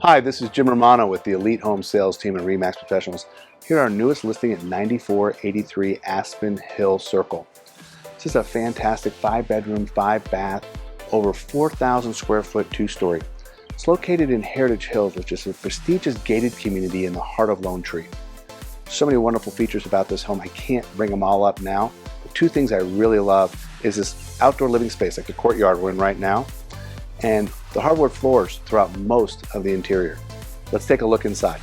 Hi, this is Jim Romano with the Elite Home Sales Team at RE/MAX Professionals. Here at our newest listing at 9483 Aspen Hill Circle. This is a fantastic 5-bedroom, 5-bath, over 4,000 square foot 2-story. It's located in Heritage Hills, which is a prestigious gated community in the heart of Lone Tree. So many wonderful features about this home. I can't bring them all up now. But two things I really love is this outdoor living space, like the courtyard we're in right now, and the hardwood floors throughout most of the interior. Let's take a look inside.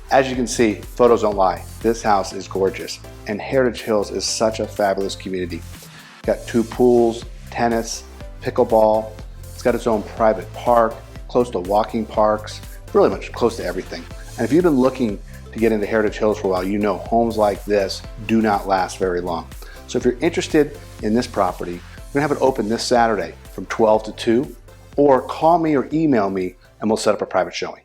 As you can see, photos don't lie. This house is gorgeous, and Heritage Hills is such a fabulous community. Got 2 pools, tennis, pickleball. It's got its own private park, close to walking parks, really much close to everything. And if you've been looking to get into Heritage Hills for a while, you know homes like this do not last very long. So if you're interested in this property, we're gonna have it open this Saturday from 12 to 2, or call me or email me and we'll set up a private showing.